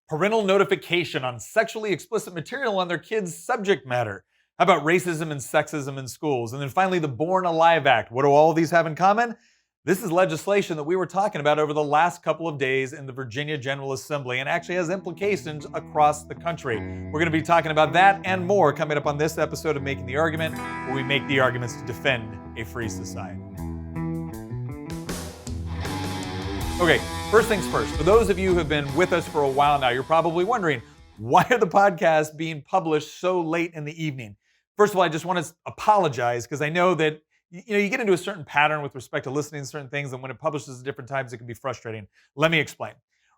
parental notification on sexually explicit material on their kids' subject matter. How about racism and sexism in schools? And then finally, the Born Alive Act. What do all of these have in common? This is legislation that we were talking about over the last couple of days in the Virginia General Assembly and actually has implications across the country. We're going to be talking about that and more coming up on this episode of Making the Argument, where we make the arguments to defend a free society. Okay, first things first. For those of you who have been with us for a while now, you're probably wondering, why are the podcasts being published so late in the evening? First of all, I just want to apologize because I know that you get into a certain pattern with respect to listening to certain things, and when it publishes at different times, it can be frustrating. Let me explain.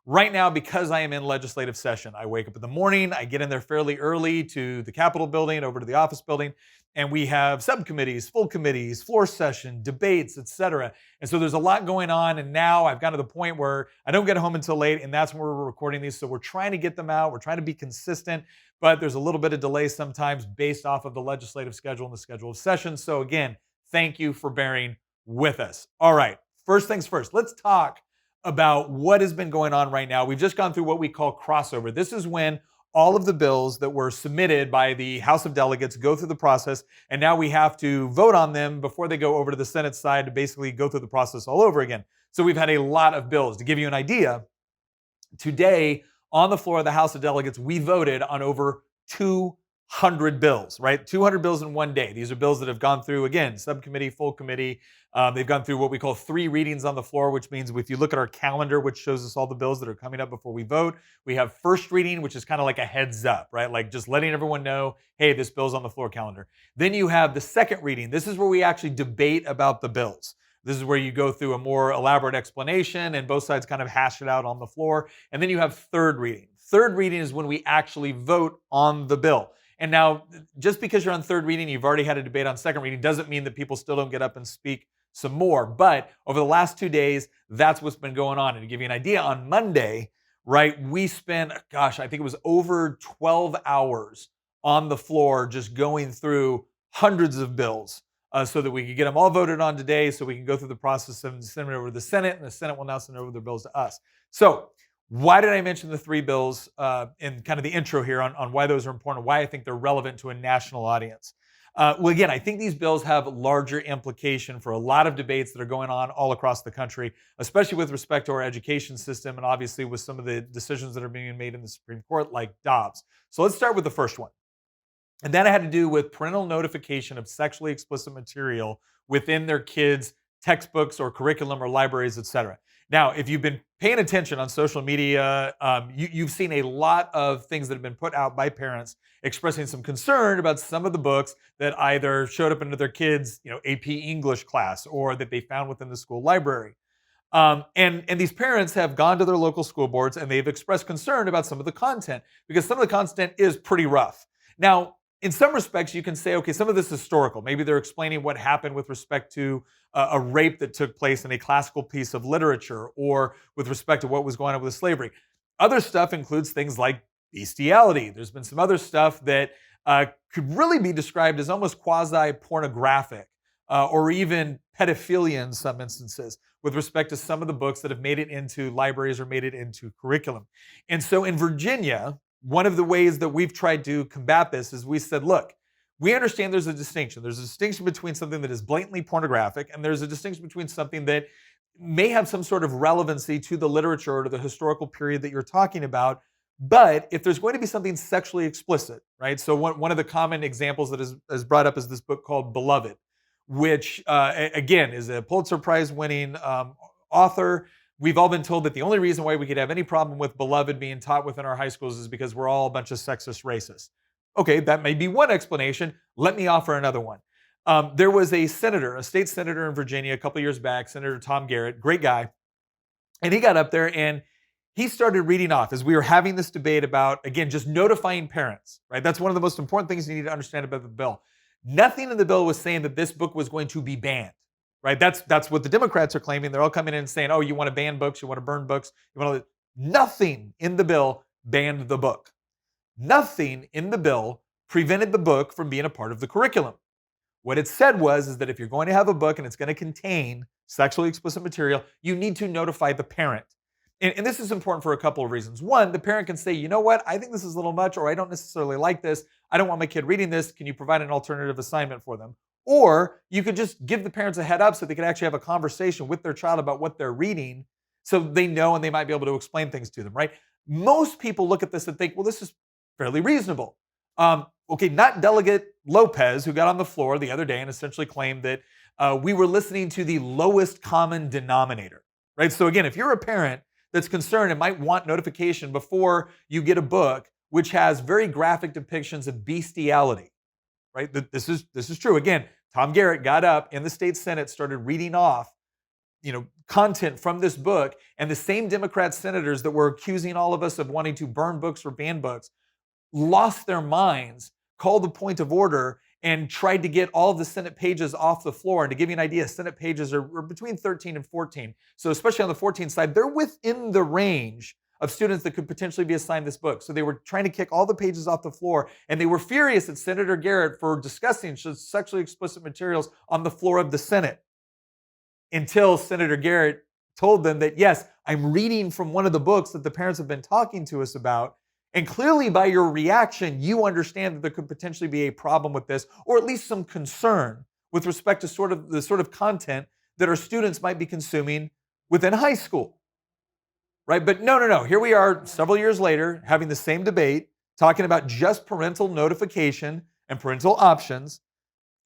Right now, because I am in legislative session, I wake up in the morning, I get in there fairly early to the Capitol building, over to the office building, and we have subcommittees, full committees, floor session, debates, etc. And so there's a lot going on, and now I've gotten to the point where I don't get home until late, and that's when we're recording these. So we're trying to get them out. We're trying to be consistent, but there's a little bit of delay sometimes based off of the legislative schedule and the schedule of sessions. So again, thank you for bearing with us. All right, first things first, let's talk about what has been going on right now. We've just gone through what we call crossover. This is when all of the bills that were submitted by the House of Delegates go through the process, and now we have to vote on them before they go over to the Senate side to basically go through the process all over again. So we've had a lot of bills. To give you an idea, today on the floor of the House of Delegates, we voted on over 200 bills, right? 200 bills in one day. These are bills that have gone through, again, subcommittee, full committee. They've gone through what we call 3 readings on the floor, which means if you look at our calendar, which shows us all the bills that are coming up before we vote, we have first reading, which is kind of like a heads up, right? Like just letting everyone know, hey, this bill's on the floor calendar. Then you have the second reading. This is where we actually debate about the bills. This is where you go through a more elaborate explanation and both sides kind of hash it out on the floor. And then you have third reading. Third reading is when we actually vote on the bill. And now, just because you're on third reading, you've already had a debate on second reading, doesn't mean that people still don't get up and speak some more. But over the last 2 days, that's what's been going on. And to give you an idea, on Monday, right, we spent, I think it was over 12 hours on the floor just going through hundreds of bills so that we could get them all voted on today so we can go through the process of sending it over to the Senate, and the Senate will now send over their bills to us. So why did I mention the 3 bills in kind of the intro here on why those are important, why I think they're relevant to a national audience? Well, again, I think these bills have larger implication for a lot of debates that are going on all across the country, especially with respect to our education system and obviously with some of the decisions that are being made in the Supreme Court, like Dobbs. So let's start with the first one. And that had to do with parental notification of sexually explicit material within their kids' textbooks or curriculum or libraries, etc. Now, if you've been paying attention on social media, you've seen a lot of things that have been put out by parents expressing some concern about some of the books that either showed up into their kids' AP English class or that they found within the school library. And these parents have gone to their local school boards and they've expressed concern about some of the content because some of the content is pretty rough. Now, in some respects, you can say, okay, some of this is historical. Maybe they're explaining what happened with respect to a rape that took place in a classical piece of literature or with respect to what was going on with slavery. Other stuff includes things like bestiality. There's been some other stuff that could really be described as almost quasi-pornographic or even pedophilia in some instances with respect to some of the books that have made it into libraries or made it into curriculum. And so in Virginia, one of the ways that we've tried to combat this is we said, look, we understand there's a distinction. There's a distinction between something that is blatantly pornographic, and there's a distinction between something that may have some sort of relevancy to the literature or to the historical period that you're talking about. But if there's going to be something sexually explicit, right? So one of the common examples that is brought up is this book called Beloved, which again is a Pulitzer Prize winning author. We've all been told that the only reason why we could have any problem with Beloved being taught within our high schools is because we're all a bunch of sexist racists. Okay, that may be one explanation. Let me offer another one. There was a state senator in Virginia a couple years back, Senator Tom Garrett, great guy. And he got up there and he started reading off as we were having this debate about, again, just notifying parents, right? That's one of the most important things you need to understand about the bill. Nothing in the bill was saying that this book was going to be banned. Right, that's what the Democrats are claiming. They're all coming in and saying, "Oh, you want to ban books? You want to burn books? You want to?" Nothing in the bill banned the book. Nothing in the bill prevented the book from being a part of the curriculum. What it said is that if you're going to have a book and it's going to contain sexually explicit material, you need to notify the parent. And this is important for a couple of reasons. One, the parent can say, you know what, I think this is a little much, or I don't necessarily like this. I don't want my kid reading this. Can you provide an alternative assignment for them? Or you could just give the parents a head up so they could actually have a conversation with their child about what they're reading so they know and they might be able to explain things to them, right? Most people look at this and think, well, this is fairly reasonable. Okay, not Delegate Lopez, who got on the floor the other day and essentially claimed that we were listening to the lowest common denominator, right? So again, if you're a parent that's concerned and might want notification before you get a book which has very graphic depictions of bestiality, right? This is true. Again, Tom Garrett got up in the state Senate, started reading off, content from this book, and the same Democrat senators that were accusing all of us of wanting to burn books or ban books lost their minds, called the point of order, and tried to get all of the Senate pages off the floor. And to give you an idea, Senate pages are between 13 and 14. So especially on the 14 side, they're within the range of students that could potentially be assigned this book. So they were trying to kick all the pages off the floor, and they were furious at Senator Garrett for discussing sexually explicit materials on the floor of the Senate, until Senator Garrett told them that, yes, I'm reading from one of the books that the parents have been talking to us about. And clearly by your reaction, you understand that there could potentially be a problem with this, or at least some concern with respect to the sort of content that our students might be consuming within high school, right? But no. Here we are several years later having the same debate, talking about just parental notification and parental options.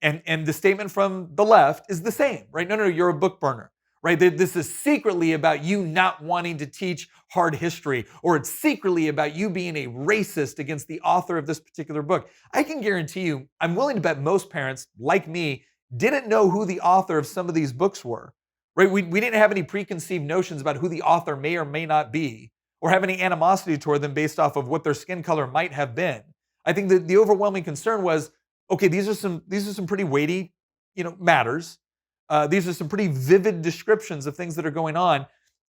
And the statement from the left is the same, right? No, you're a book burner, right? This is secretly about you not wanting to teach hard history, or it's secretly about you being a racist against the author of this particular book. I can guarantee you, I'm willing to bet most parents, like me, didn't know who the author of some of these books were, right? We didn't have any preconceived notions about who the author may or may not be, or have any animosity toward them based off of what their skin color might have been. I think that the overwhelming concern was, okay, these are some pretty weighty, matters. These are some pretty vivid descriptions of things that are going on.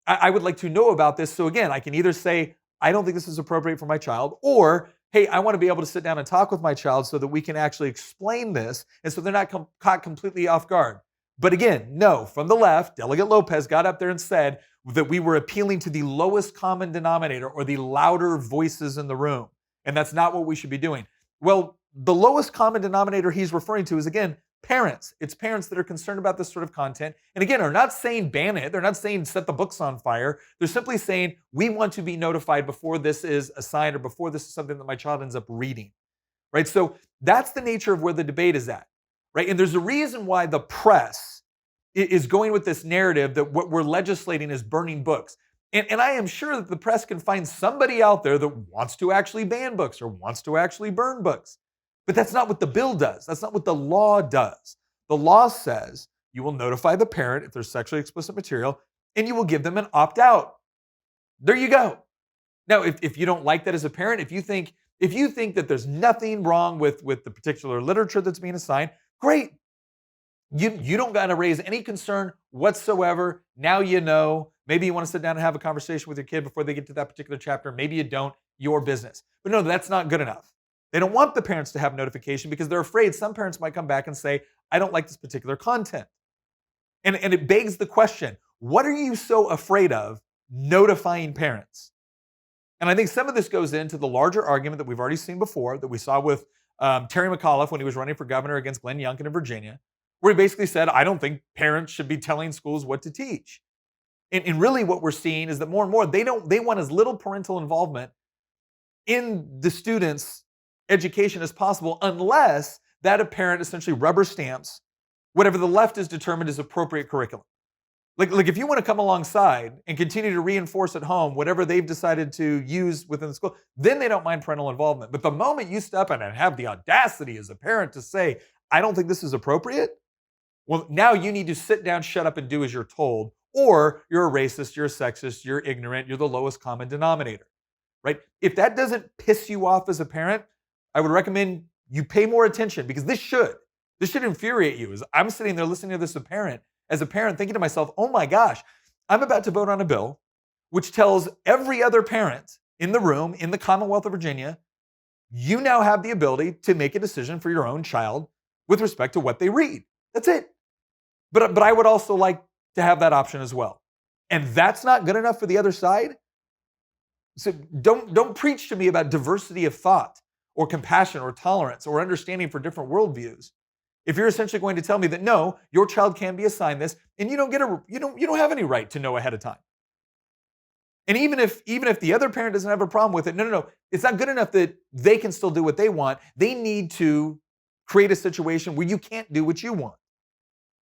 I would like to know about this. So again, I can either say, I don't think this is appropriate for my child, or, hey, I want to be able to sit down and talk with my child so that we can actually explain this, and so they're not caught completely off guard. But again, no, from the left, Delegate Lopez got up there and said that we were appealing to the lowest common denominator, or the louder voices in the room. And that's not what we should be doing. Well, the lowest common denominator he's referring to is, again, parents. It's parents that are concerned about this sort of content. And again, are not saying ban it. They're not saying set the books on fire. They're simply saying, we want to be notified before this is assigned, or before this is something that my child ends up reading, right? So that's the nature of where the debate is at, right? And there's a reason why the press is going with this narrative that what we're legislating is burning books. And I am sure that the press can find somebody out there that wants to actually ban books or wants to actually burn books. But that's not what the bill does. That's not what the law does. The law says you will notify the parent if there's sexually explicit material, and you will give them an opt-out. There you go. Now, if you don't like that as a parent, if you think that there's nothing wrong with the particular literature that's being assigned, great. You don't got to raise any concern whatsoever. Now you know. Maybe you want to sit down and have a conversation with your kid before they get to that particular chapter. Maybe you don't. Your business. But no, that's not good enough. They don't want the parents to have notification because they're afraid some parents might come back and say, I don't like this particular content. And it begs the question, what are you so afraid of notifying parents? And I think some of this goes into the larger argument that we've already seen before, that we saw with Terry McAuliffe when he was running for governor against Glenn Youngkin in Virginia, where he basically said, I don't think parents should be telling schools what to teach. And really what we're seeing is that more and more, they want as little parental involvement in the students' education as possible, unless that a parent essentially rubber stamps whatever the left has determined is appropriate curriculum. Like if you want to come alongside and continue to reinforce at home whatever they've decided to use within the school, then they don't mind parental involvement. But the moment you step in and have the audacity as a parent to say, I don't think this is appropriate, well, now you need to sit down, shut up, and do as you're told, or you're a racist, you're a sexist, you're ignorant, you're the lowest common denominator, right? If that doesn't piss you off as a parent, I would recommend you pay more attention, because this should infuriate you. As I'm sitting there listening to this as a parent thinking to myself, oh my gosh, I'm about to vote on a bill which tells every other parent in the room in the Commonwealth of Virginia, you now have the ability to make a decision for your own child with respect to what they read. That's it. But I would also like to have that option as well. and that's not good enough for the other side. So don't preach to me about diversity of thought or compassion or tolerance or understanding for different worldviews. If you're essentially going to tell me that no, your child can be assigned this, and you don't have any right to know ahead of time. And even if the other parent doesn't have a problem with it, no, it's not good enough that they can still do what they want. They need to create a situation where you can't do what you want.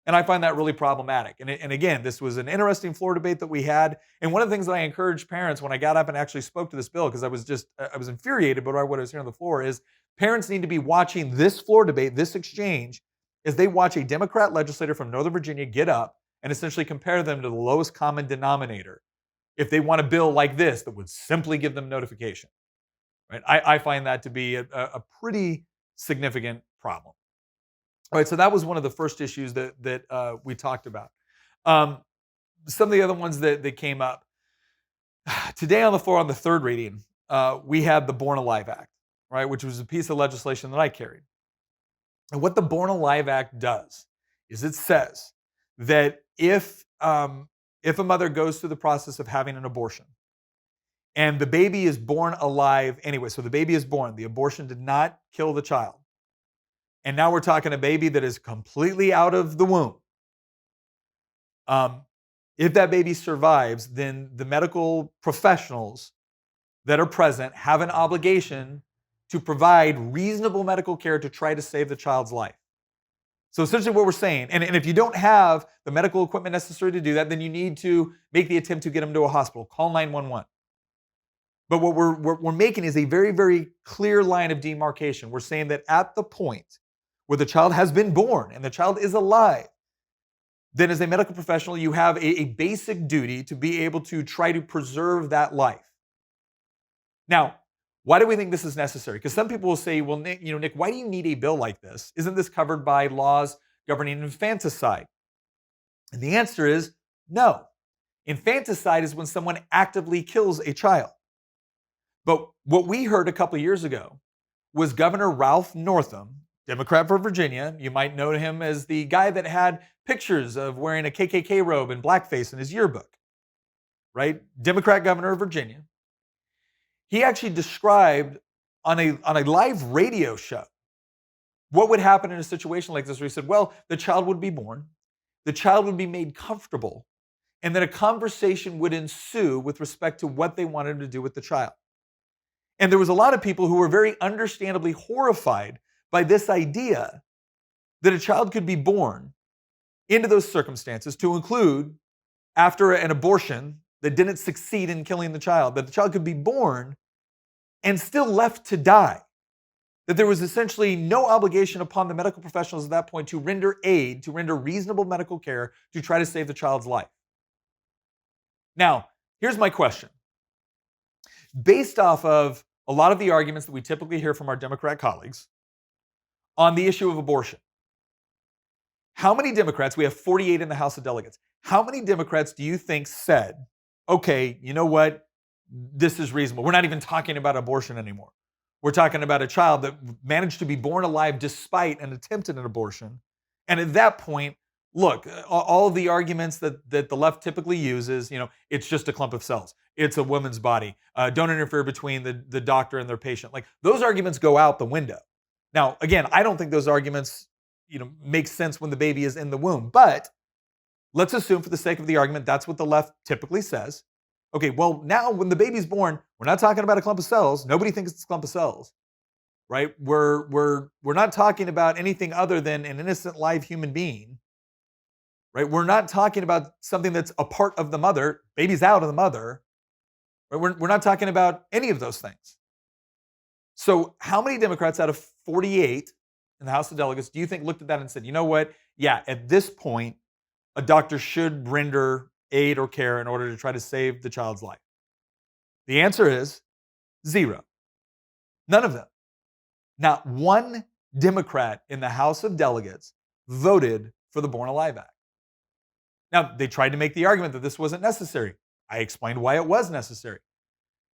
And I find that really problematic. And again, this was an interesting floor debate that we had. And one of the things that I encouraged parents when I got up and actually spoke to this bill, because I was infuriated by what I was hearing on the floor, is parents need to be watching this floor debate, this exchange, as they watch a Democrat legislator from Northern Virginia get up and essentially compare them to the lowest common denominator if they want a bill like this that would simply give them notification. Right? I find that to be a pretty significant problem. All right, so that was one of the first issues that we talked about. Some of the other ones that came up today on the floor on the third reading, we had the Born Alive Act, right, which was a piece of legislation that I carried. And what the Born Alive Act does is it says that if a mother goes through the process of having an abortion and the baby is born alive anyway, so the baby is born, the abortion did not kill the child. And now we're talking a baby that is completely out of the womb. If that baby survives, then the medical professionals that are present have an obligation to provide reasonable medical care to try to save the child's life. So essentially what we're saying, and if you don't have the medical equipment necessary to do that, then you need to make the attempt to get them to a hospital. Call 911. But what we're making is a very, very clear line of demarcation. We're saying that at the point where the child has been born and the child is alive, then as a medical professional, you have a basic duty to be able to try to preserve that life. Now, why do we think this is necessary? Because some people will say, well, Nick, why do you need a bill like this? Isn't this covered by laws governing infanticide? And the answer is no. Infanticide is when someone actively kills a child. But what we heard a couple of years ago was Governor Ralph Northam, Democrat for Virginia. You might know him as the guy that had pictures of wearing a KKK robe and blackface in his yearbook, right? Democrat governor of Virginia. He actually described on a live radio show what would happen in a situation like this, where he said, well, the child would be born, the child would be made comfortable, and then a conversation would ensue with respect to what they wanted to do with the child. And there was a lot of people who were very understandably horrified by this idea that a child could be born into those circumstances, to include after an abortion that didn't succeed in killing the child, that the child could be born and still left to die. That there was essentially no obligation upon the medical professionals at that point to render aid, to render reasonable medical care to try to save the child's life. Now, here's my question. Based off of a lot of the arguments that we typically hear from our Democrat colleagues on the issue of abortion, how many Democrats, we have 48 in the House of Delegates, how many Democrats do you think said, okay, you know what, this is reasonable. We're not even talking about abortion anymore. We're talking about a child that managed to be born alive despite an attempt at an abortion. And at that point, look, all of the arguments that the left typically uses, it's just a clump of cells. It's a woman's body. Don't interfere between the doctor and their patient. Like, those arguments go out the window. Now, again, I don't think those arguments, make sense when the baby is in the womb. But let's assume, for the sake of the argument, that's what the left typically says. Okay, well, now when the baby's born, we're not talking about a clump of cells. Nobody thinks it's a clump of cells, right? We're not talking about anything other than an innocent live human being, right? We're not talking about something that's a part of the mother. Baby's out of the mother. Right? We're not talking about any of those things. So how many Democrats out of 48 in the House of Delegates do you think looked at that and said, you know what? Yeah, at this point, a doctor should render aid or care in order to try to save the child's life? The answer is 0. None of them. Not one Democrat in the House of Delegates voted for the Born Alive Act. Now, they tried to make the argument that this wasn't necessary. I explained why it was necessary.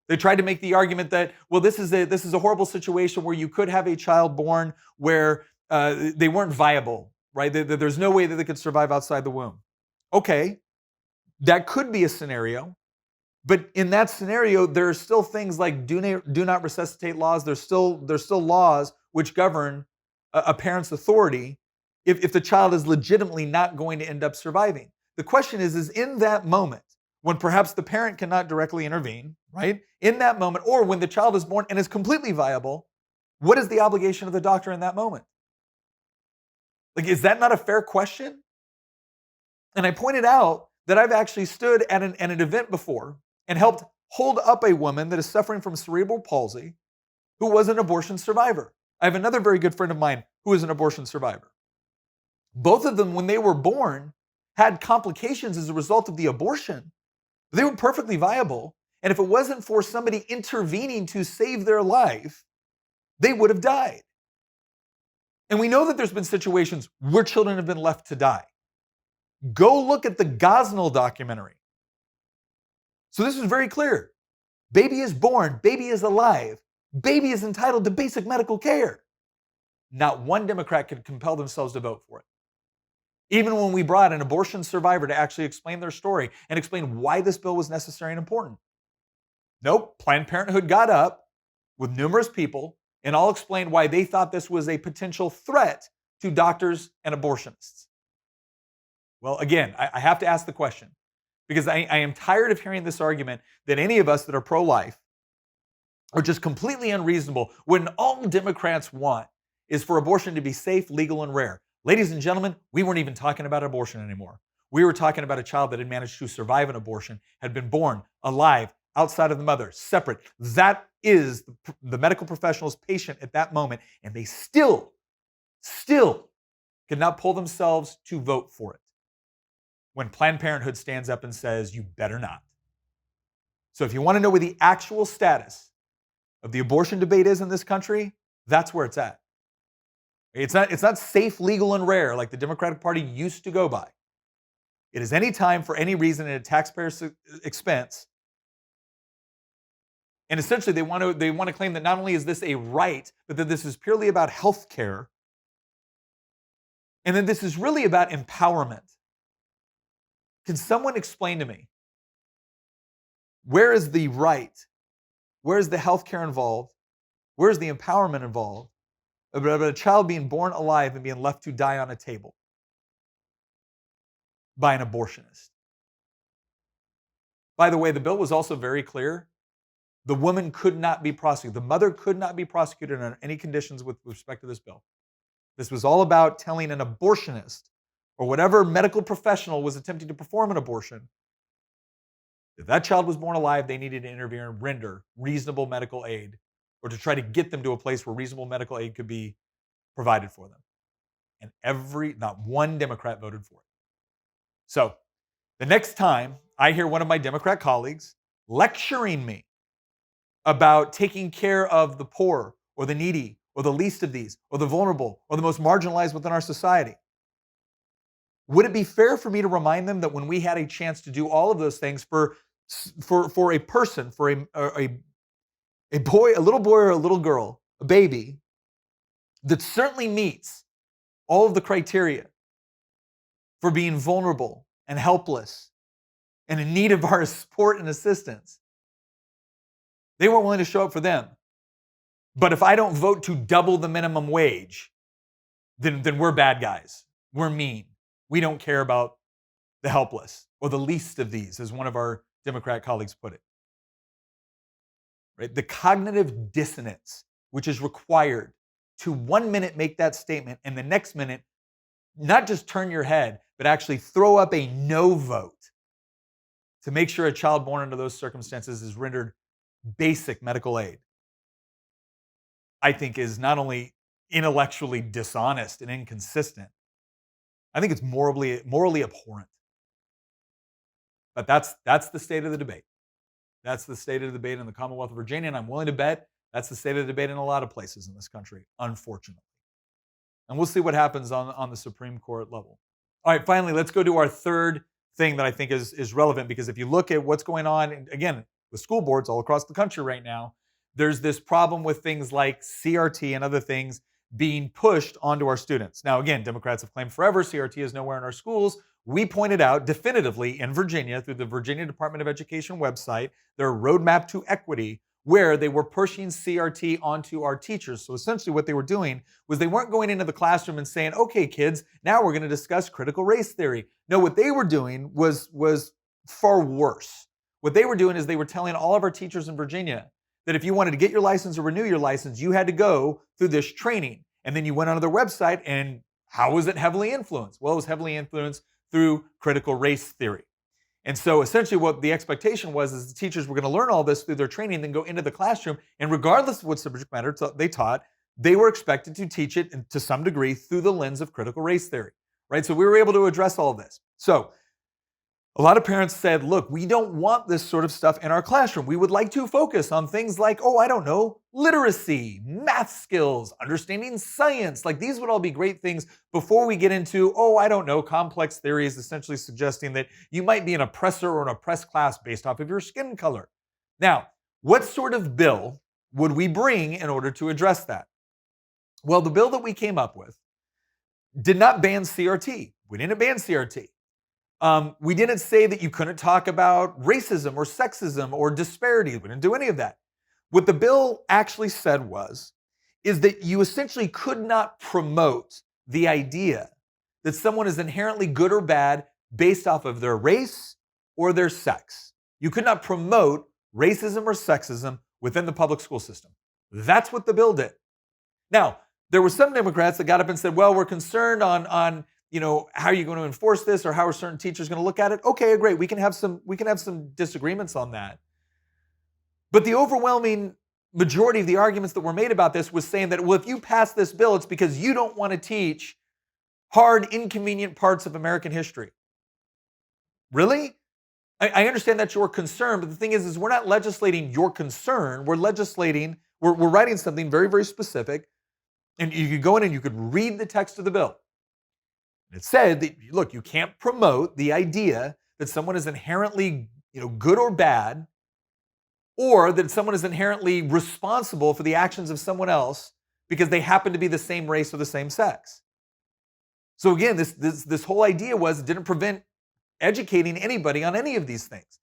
They tried to make the argument that, well, this is a horrible situation where you could have a child born where they weren't viable, right? There's no way that they could survive outside the womb. Okay, That could be a scenario, but in that scenario, there are still things like do not resuscitate laws. There's still laws which govern a parent's authority if the child is legitimately not going to end up surviving. The question is in that moment, when perhaps the parent cannot directly intervene, right? In that moment, or when the child is born and is completely viable, what is the obligation of the doctor in that moment? Like, is that not a fair question? And I pointed out that I've actually stood at an event before and helped hold up a woman that is suffering from cerebral palsy who was an abortion survivor. I have another very good friend of mine who is an abortion survivor. Both of them, when they were born, had complications as a result of the abortion. They were perfectly viable. And if it wasn't for somebody intervening to save their life, they would have died. And we know that there's been situations where children have been left to die. Go look at the Gosnell documentary. So this is very clear. Baby is born, baby is alive, baby is entitled to basic medical care. Not one Democrat could compel themselves to vote for it. Even when we brought an abortion survivor to actually explain their story and explain why this bill was necessary and important. Nope, Planned Parenthood got up with numerous people and all explained why they thought this was a potential threat to doctors and abortionists. Well, again, I have to ask the question because I am tired of hearing this argument that any of us that are pro-life are just completely unreasonable when all Democrats want is for abortion to be safe, legal, and rare. Ladies and gentlemen, we weren't even talking about abortion anymore. We were talking about a child that had managed to survive an abortion, had been born alive, outside of the mother, separate. That is the medical professional's patient at that moment, and they still could not pull themselves to vote for it when Planned Parenthood stands up and says, you better not. So if you want to know where the actual status of the abortion debate is in this country, that's where it's at. It's not safe, legal, and rare like the Democratic Party used to go by. It is any time for any reason at a taxpayer's expense. And essentially they want to claim that not only is this a right, but that this is purely about health care. And then this is really about empowerment. Can someone explain to me, where is the right? Where is the health care involved? Where is the empowerment involved about a child being born alive and being left to die on a table by an abortionist? By the way, the bill was also very clear. The woman could not be prosecuted. The mother could not be prosecuted under any conditions with respect to this bill. This was all about telling an abortionist or whatever medical professional was attempting to perform an abortion, if that child was born alive, they needed to intervene and render reasonable medical aid or to try to get them to a place where reasonable medical aid could be provided for them. And not one Democrat voted for it. So the next time I hear one of my Democrat colleagues lecturing me about taking care of the poor or the needy or the least of these or the vulnerable or the most marginalized within our society, would it be fair for me to remind them that when we had a chance to do all of those things for a person, for a boy, a little boy or a little girl, a baby, that certainly meets all of the criteria for being vulnerable and helpless and in need of our support and assistance, they weren't willing to show up for them. But if I don't vote to double the minimum wage, then we're bad guys. We're mean. We don't care about the helpless or the least of these, as one of our Democrat colleagues put it. Right? The cognitive dissonance, which is required to 1 minute make that statement and the next minute not just turn your head, but actually throw up a no vote to make sure a child born under those circumstances is rendered basic medical aid, I think is not only intellectually dishonest and inconsistent, I think it's morally abhorrent. But that's the state of the debate. That's the state of the debate in the Commonwealth of Virginia, and I'm willing to bet that's the state of the debate in a lot of places in this country, unfortunately. And we'll see what happens on the Supreme Court level. All right, finally, let's go to our third thing that I think is relevant, because if you look at what's going on, and again, with school boards all across the country right now, there's this problem with things like CRT and other things being pushed onto our students. Now, again, Democrats have claimed forever CRT is nowhere in our schools. we pointed out definitively in Virginia through the Virginia Department of Education website, their roadmap to equity, where they were pushing CRT onto our teachers. So essentially what they were doing was they weren't going into the classroom and saying, okay, kids, now we're going to discuss critical race theory. No, what they were doing was far worse. What they were doing is they were telling all of our teachers in Virginia that if you wanted to get your license or renew your license, you had to go through this training. And then you went onto their website, and how was it heavily influenced? Well, it was heavily influenced through critical race theory. And so essentially what the expectation was is the teachers were going to learn all this through their training and then go into the classroom. And regardless of what subject matter they taught, they were expected to teach it to some degree through the lens of critical race theory, right? So we were able to address all this. So a lot of parents said, look, we don't want this sort of stuff in our classroom. We would like to focus on things like, oh, I don't know, literacy, math skills, understanding science. Like these would all be great things before we get into, oh, I don't know, complex theories, essentially suggesting that you might be an oppressor or an oppressed class based off of your skin color. Now, what sort of bill would we bring in order to address that? Well, the bill that we came up with did not ban CRT. We didn't ban CRT. We didn't say that you couldn't talk about racism or sexism or disparities. We didn't do any of that. What the bill actually said is that you essentially could not promote the idea that someone is inherently good or bad based off of their race or their sex. You could not promote racism or sexism within the public school system. That's what the bill did. Now, there were some Democrats that got up and said, well, we're concerned on how are you going to enforce this, or how are certain teachers going to look at it? Okay, great. We can have some disagreements on that. But the overwhelming majority of the arguments that were made about this was saying that, well, if you pass this bill, it's because you don't want to teach hard, inconvenient parts of American history. Really? I understand that's your concern, but the thing is we're not legislating your concern. We're writing something very, very specific. And you could go in and you could read the text of the bill. It said that, look, you can't promote the idea that someone is inherently, good or bad, or that someone is inherently responsible for the actions of someone else because they happen to be the same race or the same sex. So again, this whole idea it didn't prevent educating anybody on any of these things.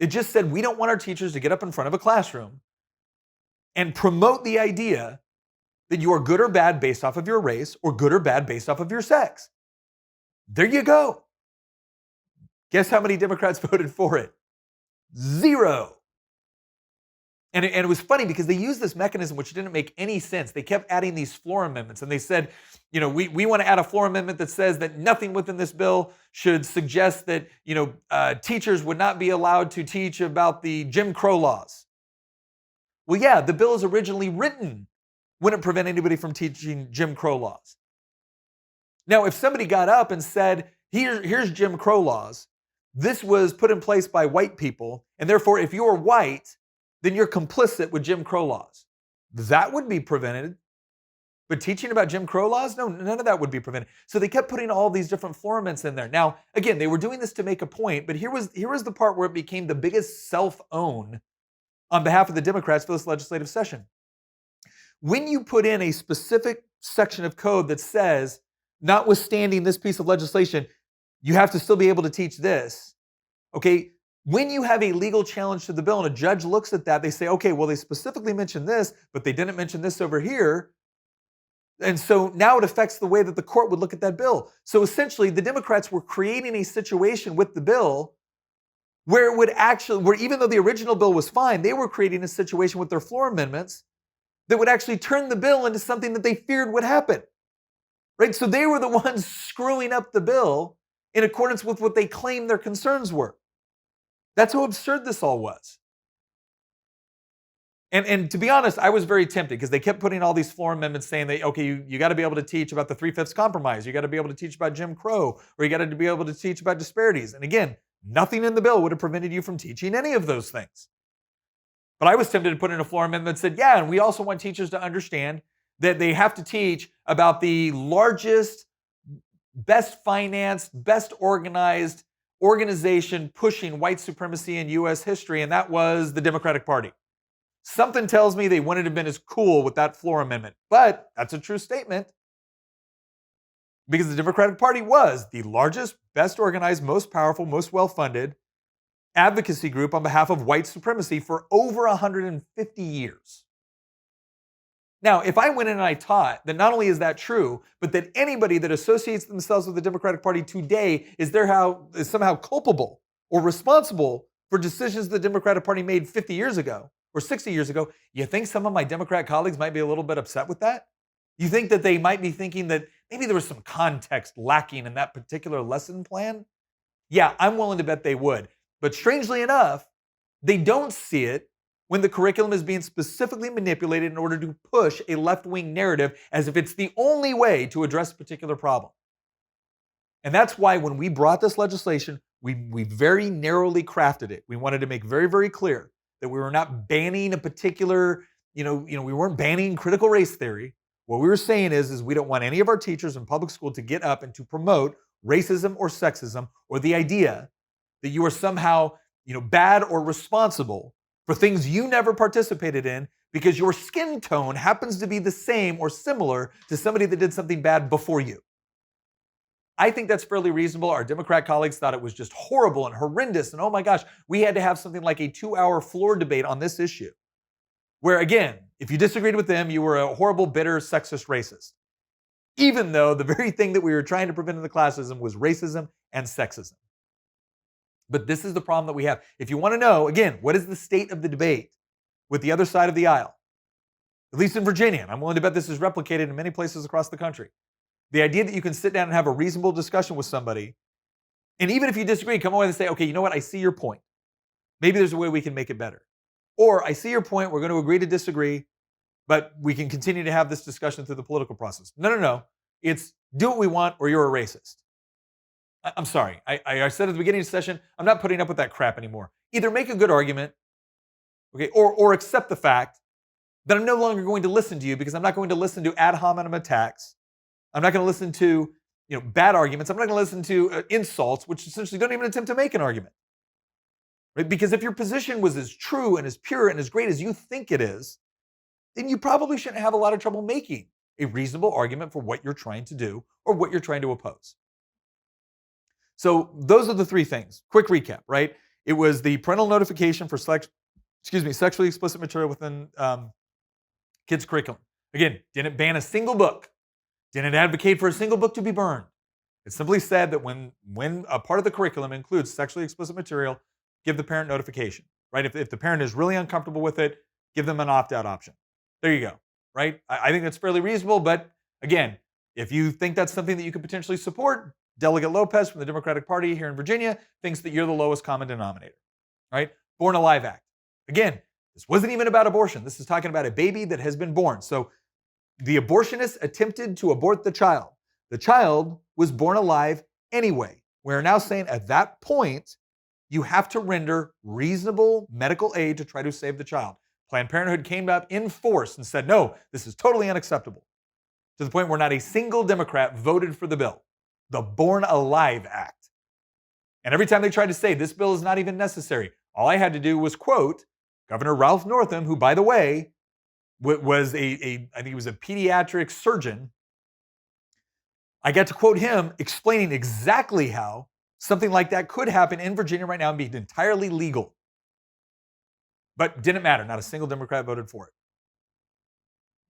It just said we don't want our teachers to get up in front of a classroom and promote the idea that you are good or bad based off of your race or good or bad based off of your sex. There you go. Guess how many Democrats voted for it? 0. And it was funny because they used this mechanism which didn't make any sense. They kept adding these floor amendments, and they said, we want to add a floor amendment that says that nothing within this bill should suggest that, teachers would not be allowed to teach about the Jim Crow laws. Well, yeah, the bill is originally written wouldn't prevent anybody from teaching Jim Crow laws. Now, if somebody got up and said, here's Jim Crow laws, this was put in place by white people, and therefore if you're white, then you're complicit with Jim Crow laws. That would be prevented. But teaching about Jim Crow laws, no, none of that would be prevented. So they kept putting all these different floor amendments in there. Now, again, they were doing this to make a point, but here was the part where it became the biggest self-own on behalf of the Democrats for this legislative session. When you put in a specific section of code that says, notwithstanding this piece of legislation, you have to still be able to teach this. Okay, when you have a legal challenge to the bill and a judge looks at that, they say, okay, well, they specifically mentioned this, but they didn't mention this over here. And so now it affects the way that the court would look at that bill. So essentially, the Democrats were creating a situation with the bill where even though the original bill was fine, they were creating a situation with their floor amendments that would actually turn the bill into something that they feared would happen. Right? So they were the ones screwing up the bill in accordance with what they claimed their concerns were. That's how absurd this all was. And to be honest, I was very tempted because they kept putting all these floor amendments saying that, okay, you got to be able to teach about the 3/5 compromise. You got to be able to teach about Jim Crow, or you got to be able to teach about disparities. And again, nothing in the bill would have prevented you from teaching any of those things. But I was tempted to put in a floor amendment that said, yeah, and we also want teachers to understand that they have to teach about the largest, best financed, best organized organization pushing white supremacy in U.S. history, and that was the Democratic Party. Something tells me they wouldn't have been as cool with that floor amendment, but that's a true statement. Because the Democratic Party was the largest, best organized, most powerful, most well-funded advocacy group on behalf of white supremacy for over 150 years. Now, if I went in and I taught that not only is that true, but that anybody that associates themselves with the Democratic Party today is somehow culpable or responsible for decisions the Democratic Party made 50 years ago or 60 years ago, you think some of my Democrat colleagues might be a little bit upset with that? You think that they might be thinking that maybe there was some context lacking in that particular lesson plan? Yeah, I'm willing to bet they would. But strangely enough, they don't see it when the curriculum is being specifically manipulated in order to push a left-wing narrative as if it's the only way to address a particular problem. And that's why when we brought this legislation, we very narrowly crafted it. We wanted to make very, very clear that we were not banning a particular, we weren't banning critical race theory. What we were saying is we don't want any of our teachers in public school to get up and to promote racism or sexism or the idea that you are somehow, bad or responsible for things you never participated in because your skin tone happens to be the same or similar to somebody that did something bad before you. I think that's fairly reasonable. Our Democrat colleagues thought it was just horrible and horrendous. And oh my gosh, we had to have something like a 2-hour floor debate on this issue. Where again, if you disagreed with them, you were a horrible, bitter, sexist racist. Even though the very thing that we were trying to prevent in the classism was racism and sexism. But this is the problem that we have. If you want to know, again, what is the state of the debate with the other side of the aisle? At least in Virginia, and I'm willing to bet this is replicated in many places across the country. The idea that you can sit down and have a reasonable discussion with somebody, and even if you disagree, come away and say, okay, you know what, I see your point. Maybe there's a way we can make it better. Or I see your point, we're going to agree to disagree, but we can continue to have this discussion through the political process. No. It's do what we want or you're a racist. I'm sorry. I said at the beginning of the session, I'm not putting up with that crap anymore. Either make a good argument, okay, or accept the fact that I'm no longer going to listen to you because I'm not going to listen to ad hominem attacks. I'm not going to listen to bad arguments. I'm not going to listen to insults, which essentially don't even attempt to make an argument. Right? Because if your position was as true and as pure and as great as you think it is, then you probably shouldn't have a lot of trouble making a reasonable argument for what you're trying to do or what you're trying to oppose. So those are the three things. Quick recap, right? It was the parental notification for sexually explicit material within kids' curriculum. Again, didn't ban a single book. Didn't advocate for a single book to be burned. It simply said that when a part of the curriculum includes sexually explicit material, give the parent notification, right? If the parent is really uncomfortable with it, give them an opt-out option. There you go, right? I think that's fairly reasonable, but again, if you think that's something that you could potentially support, Delegate Lopez from the Democratic Party here in Virginia thinks that you're the lowest common denominator, right? Born Alive Act. Again, this wasn't even about abortion. This is talking about a baby that has been born. So the abortionist attempted to abort the child. The child was born alive anyway. We're now saying at that point, you have to render reasonable medical aid to try to save the child. Planned Parenthood came up in force and said, no, this is totally unacceptable. To the point where not a single Democrat voted for the bill, the Born Alive Act. And every time they tried to say this bill is not even necessary, all I had to do was quote Governor Ralph Northam, who, by the way, was I think he was a pediatric surgeon. I got to quote him explaining exactly how something like that could happen in Virginia right now and be entirely legal. But didn't matter. Not a single Democrat voted for it.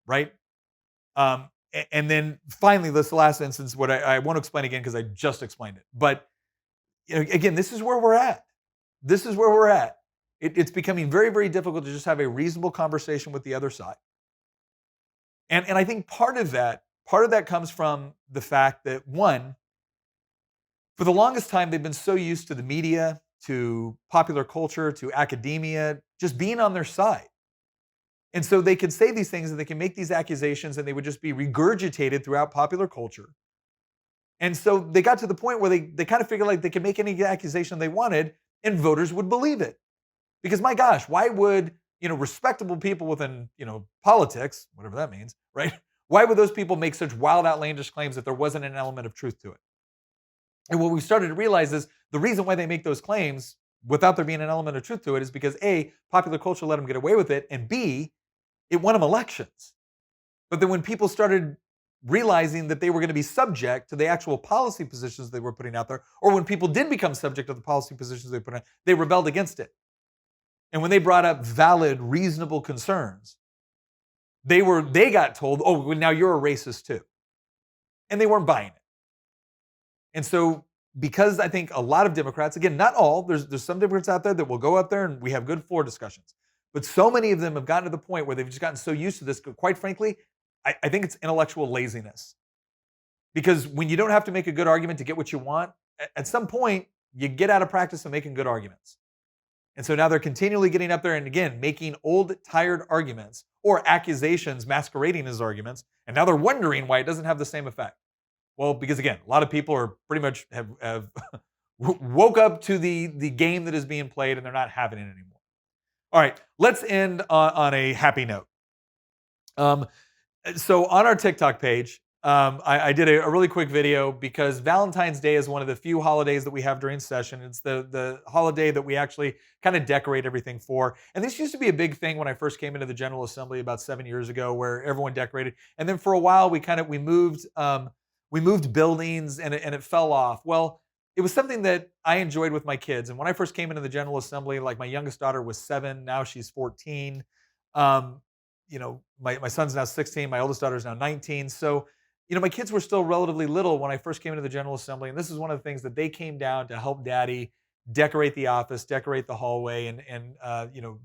Right? And then finally, this last instance, what I won't explain again because I just explained it. But again, this is where we're at. This is where we're at. It's becoming very, very difficult to just have a reasonable conversation with the other side. And I think part of that comes from the fact that, one, for the longest time, they've been so used to the media, to popular culture, to academia, just being on their side. And so they could say these things and they can make these accusations and they would just be regurgitated throughout popular culture. And so they got to the point where they kind of figured like they could make any accusation they wanted and voters would believe it. Because my gosh, why would, respectable people within, politics, whatever that means, right? Why would those people make such wild, outlandish claims if there wasn't an element of truth to it? And what we started to realize is the reason why they make those claims without there being an element of truth to it is because A, popular culture let them get away with it, and B, it won them elections. But then when people started realizing that they were going to be subject to the actual policy positions they were putting out there, or when people did become subject to the policy positions they put out, they rebelled against it. And when they brought up valid, reasonable concerns, they got told, oh, well, now you're a racist too. And they weren't buying it. And so, because I think a lot of Democrats, again, not all, there's some Democrats out there that will go up there and we have good floor discussions. But so many of them have gotten to the point where they've just gotten so used to this, quite frankly, I think it's intellectual laziness. Because when you don't have to make a good argument to get what you want, at some point, you get out of practice of making good arguments. And so now they're continually getting up there and again, making old, tired arguments or accusations masquerading as arguments. And now they're wondering why it doesn't have the same effect. Well, because again, a lot of people are pretty much have woke up to the game that is being played and they're not having it anymore. All right, let's end on a happy note. So on our TikTok page, I did a really quick video because Valentine's Day is one of the few holidays that we have during session. It's the holiday that we actually kind of decorate everything for. And this used to be a big thing when I first came into the General Assembly about 7 years ago, where everyone decorated. And then for a while, we moved buildings and it fell off. Well, it was something that I enjoyed with my kids. And when I first came into the General Assembly, like my youngest daughter was 7, now she's 14. My son's now 16, my oldest daughter is now 19. So, my kids were still relatively little when I first came into the General Assembly. And this is one of the things that they came down to help Daddy decorate the office, decorate the hallway. And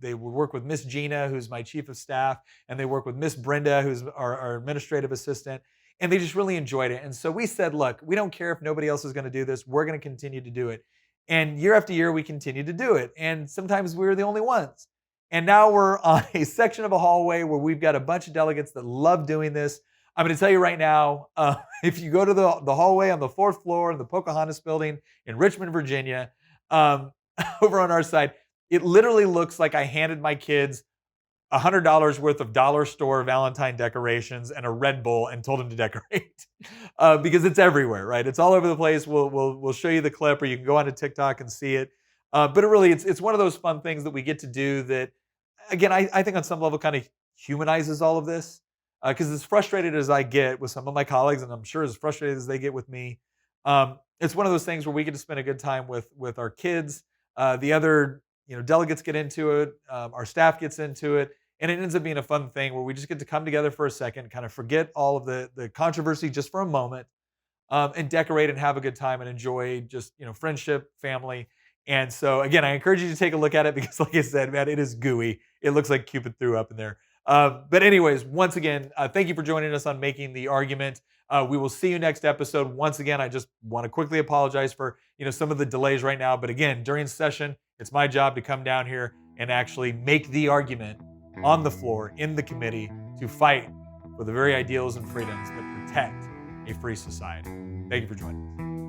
they would work with Miss Gina, who's my chief of staff, and they work with Miss Brenda, who's our administrative assistant. And they just really enjoyed it. And so we said, look, we don't care if nobody else is going to do this. We're going to continue to do it. And year after year, we continue to do it. And sometimes we're the only ones. And now we're on a section of a hallway where we've got a bunch of delegates that love doing this. I'm going to tell you right now, if you go to the hallway on the 4th floor in the Pocahontas building in Richmond, Virginia, over on our side, it literally looks like I handed my kids $100 worth of dollar store Valentine decorations and a Red Bull and told them to decorate because it's everywhere, right? It's all over the place. We'll show you the clip, or you can go onto TikTok and see it. But it's one of those fun things that we get to do that, again, I think on some level kind of humanizes all of this. Because as frustrated as I get with some of my colleagues, and I'm sure as frustrated as they get with me, it's one of those things where we get to spend a good time with our kids. The other delegates get into it, our staff gets into it, and it ends up being a fun thing where we just get to come together for a second, kind of forget all of the controversy just for a moment, and decorate and have a good time and enjoy just friendship, family. And so again, I encourage you to take a look at it because, like I said, man, it is gooey. It looks like Cupid threw up in there. But anyways, once again, thank you for joining us on Making the Argument. We will see you next episode. Once again, I just want to quickly apologize for some of the delays right now. But again, during session, it's my job to come down here and actually make the argument on the floor in the committee to fight for the very ideals and freedoms that protect a free society. Thank you for joining us.